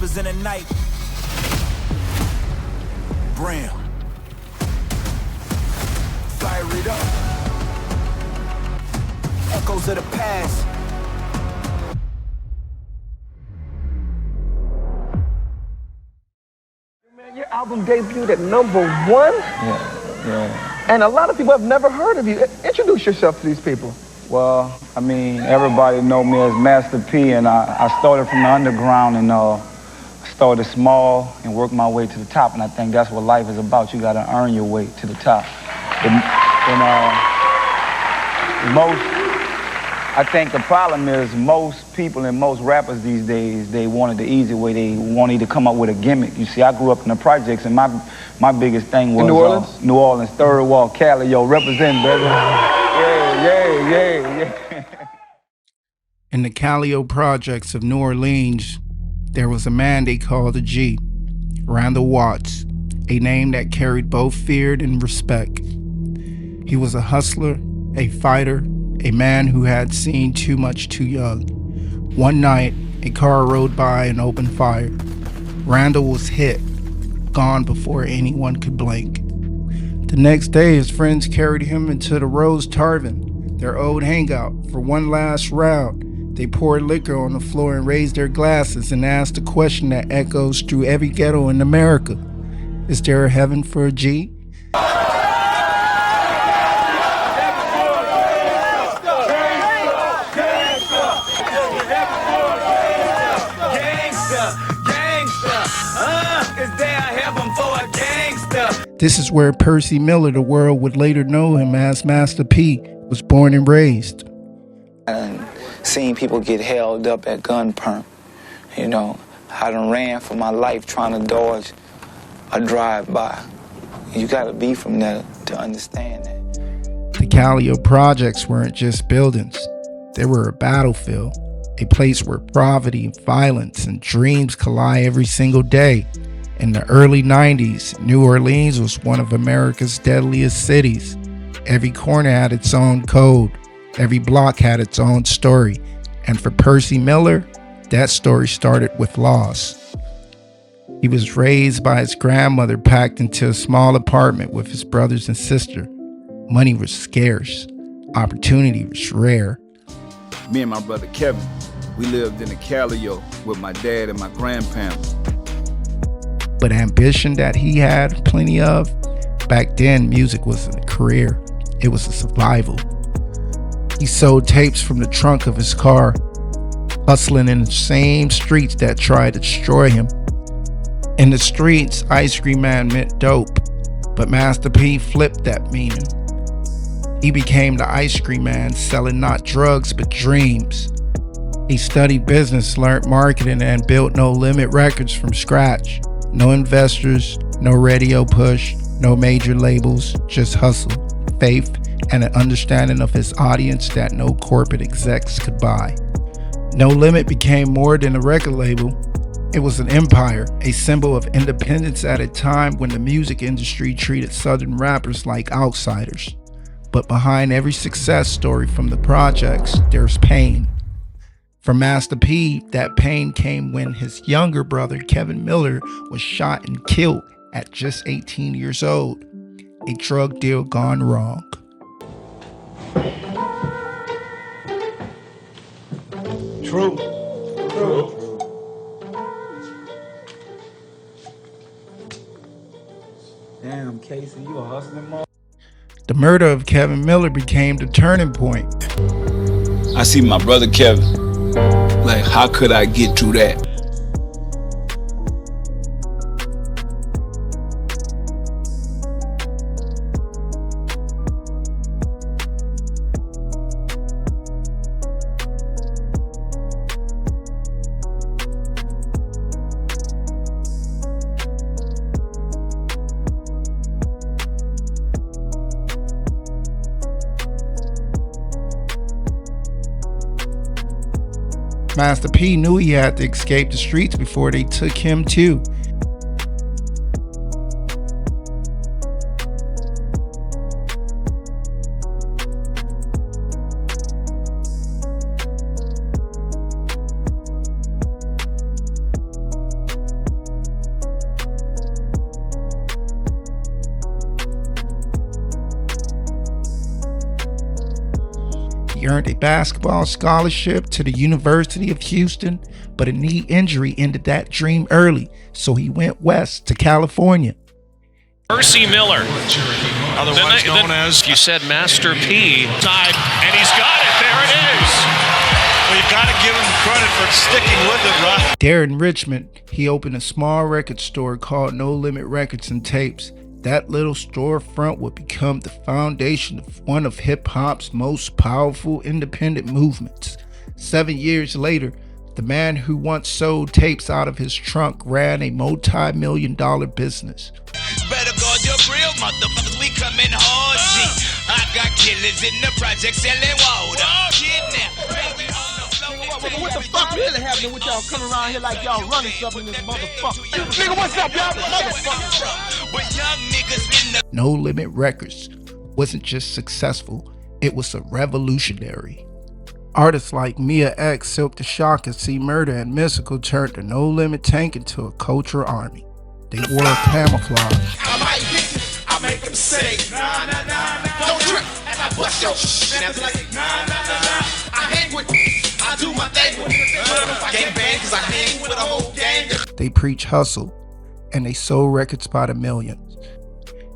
rappers in the night. Bram. Fire it up. Echoes of the past. Man, your album debuted at #1? Yeah. And a lot of people have never heard of you. Introduce yourself to these people. Well, I mean, everybody know me as Master P, and I started from the underground and started small and worked my way to the top, and I think that's what life is about. You got to earn your way to the top. I think the problem is most people and most rappers these days, they wanted the easy way. They wanted to come up with a gimmick. You see, I grew up in the projects, and my biggest thing was in New Orleans? New Orleans, third wall, Calio, represent, baby. Yeah. In the Calio projects of New Orleans, there was a man they called a G, Randall Watts, a name that carried both fear and respect. He was a hustler, a fighter, a man who had seen too much too young. One night, a car rode by and opened fire. Randall was hit, gone before anyone could blink. The next day, his friends carried him into the Rose Tavern, their old hangout, for one last round. They poured liquor on the floor and raised their glasses and asked a question that echoes through every ghetto in America. Is there a heaven for a G? This is where Percy Miller, the world would later know him as Master P, was born and raised. And seeing people get held up at gunpoint, you know, I done ran for my life trying to dodge a drive-by. You gotta be from there to understand that. The Calio projects weren't just buildings. They were a battlefield, a place where poverty, violence, and dreams collide every single day. In the early 90s, New Orleans was one of America's deadliest cities. Every corner had its own code. Every block had its own story. And for Percy Miller, that story started with loss. He was raised by his grandmother, packed into a small apartment with his brothers and sister. Money was scarce. Opportunity was rare. Me and my brother Kevin, we lived in a Calio with my dad and my grandparents. But ambition that he had plenty of, back then music wasn't a career, it was a survival. He sold tapes from the trunk of his car, hustling in the same streets that tried to destroy him. In the streets, Ice Cream Man meant dope, but Master P flipped that meaning. He became the Ice Cream Man, selling not drugs but dreams. He studied business, learned marketing, and built No Limit Records from scratch. No investors, no radio push, no major labels, just hustle, faith, and an understanding of his audience that no corporate execs could buy. No Limit became more than a record label. It was an empire, a symbol of independence at a time when the music industry treated Southern rappers like outsiders. But behind every success story from the projects, there's pain. For Master P, that pain came when his younger brother, Kevin Miller, was shot and killed at just 18 years old. A drug deal gone wrong. True. Damn, Casey, you a hustling mother. The murder of Kevin Miller became the turning point. I see my brother Kevin. Like, how could I get through that? Master P knew he had to escape the streets before they took him too. He earned a basketball scholarship to the University of Houston, but a knee injury ended that dream early, so he went west to California. Percy Miller, otherwise known as, you said, Master P. Side, and he's got it. There it is. Well, you've got to give him credit for sticking with it, right? There in Richmond, he opened a small record store called No Limit Records and Tapes. That little storefront would become the foundation of one of hip-hop's most powerful independent movements. 7 years later, the man who once sold tapes out of his trunk ran a multi-million-dollar business. Better guard your grill, motherfuckers, we coming hard, G. I got killers in the project selling water. What the fuck really happening with y'all coming around here like y'all running something in this motherfucker? Nigga, what's up, y'all? No Limit Records wasn't just successful, it was a revolutionary. Artists like Mia X, Silk the Shock, and C Murder and Mystical turned the No Limit tank into a culture army. They wore camouflage. I might hit you, I make them say, nah, nah, nah, nah. Don't trip, as I bust your shit. And like, nah, nah, nah, nah. I hang with, I do my thing with. Gang bang, cause I hang with a whole gang. They preach hustle, and they sold records by the millions.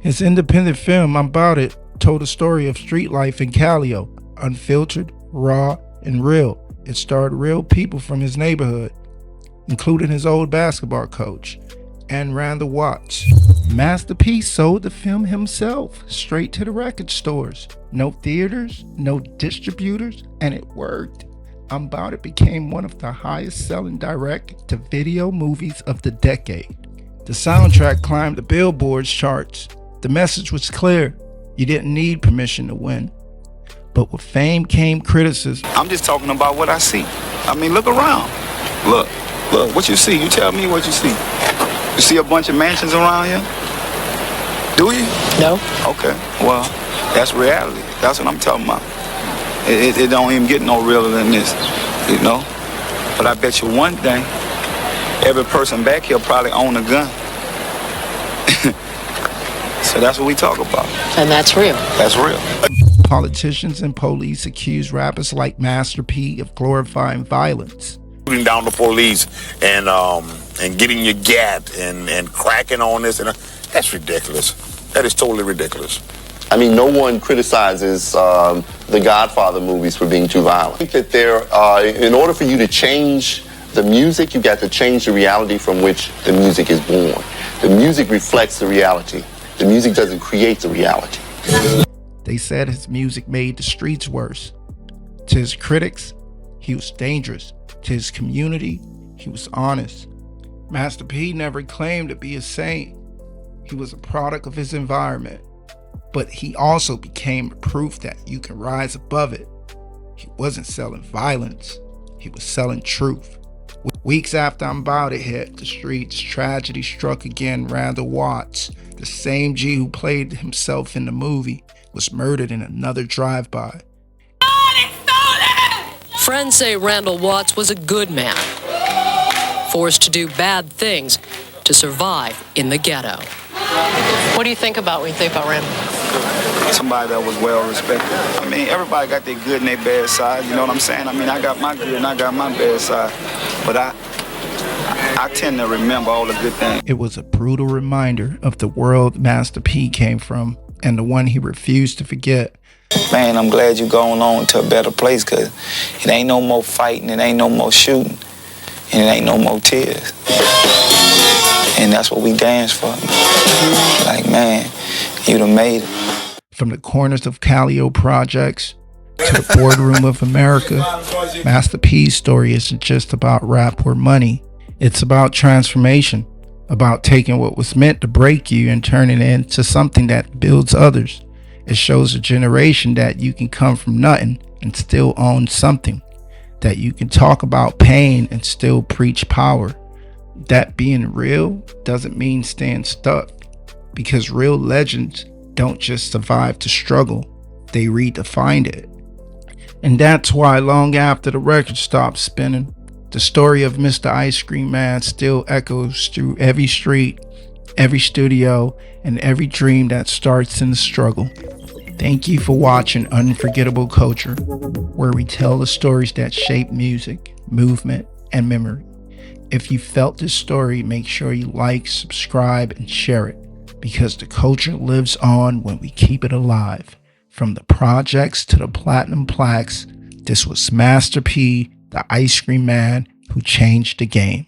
His independent film, I'm Bout It, told a story of street life in Calio, unfiltered, raw, and real. It starred real people from his neighborhood, including his old basketball coach, and Randall Watts. Master P sold the film himself, straight to the record stores. No theaters, no distributors, and it worked. I'm Bout It became one of the highest selling direct-to-video movies of the decade. The soundtrack climbed the Billboard's charts. The message was clear. You didn't need permission to win. But with fame came criticism. I'm just talking about what I see. I mean, look around. Look, what you see. You tell me what you see. You see a bunch of mansions around here? Do you? No. Okay, well, that's reality. That's what I'm talking about. It don't even get no realer than this, you know? But I bet you one thing, every person back here probably own a gun. So that's what we talk about. And that's real. That's real. Politicians and police accuse rappers like Master P of glorifying violence. Shooting down the police and getting your gat and cracking on this, and that's ridiculous. That is totally ridiculous. I mean, no one criticizes the Godfather movies for being too violent. I think that in order for you to change the music, you got to change the reality from which the music is born. The music reflects the reality. The music doesn't create the reality. They said his music made the streets worse. To his critics, he was dangerous. To his community, he was honest. Master P never claimed to be a saint. He was a product of his environment. But he also became proof that you can rise above it. He wasn't selling violence. He was selling truth. Weeks after I'm Bout It hit the streets, tragedy struck again. Randall Watts, the same G who played himself in the movie, was murdered in another drive-by. Friends say Randall Watts was a good man, forced to do bad things to survive in the ghetto. What do you think about when you think about Randall? Somebody that was well respected. I mean, everybody got their good and their bad side, you know what I'm saying? I mean, I got my good and I got my bad side, but I tend to remember all the good things. It was a brutal reminder of the world Master P came from and the one he refused to forget. Man, I'm glad you're going on to a better place, because it ain't no more fighting, it ain't no more shooting, and it ain't no more tears. And that's what we dance for. Like, man, you done made it. From the corners of Calio projects to the boardroom of America, Master P's story isn't just about rap or money. It's about transformation, about taking what was meant to break you and turning it into something that builds others. It shows a generation that you can come from nothing and still own something, that you can talk about pain and still preach power, that being real doesn't mean staying stuck, because real legends don't just survive to struggle, they redefined it. And that's why long after the record stopped spinning, the story of Mr. Ice Cream Man still echoes through every street, every studio, and every dream that starts in the struggle. Thank you for watching Unforgettable Culture, where we tell the stories that shape music, movement, and memory. If you felt this story, make sure you like, subscribe, and share it, because the culture lives on when we keep it alive. From the projects to the platinum plaques, this was Master P, the Ice Cream Man, who changed the game.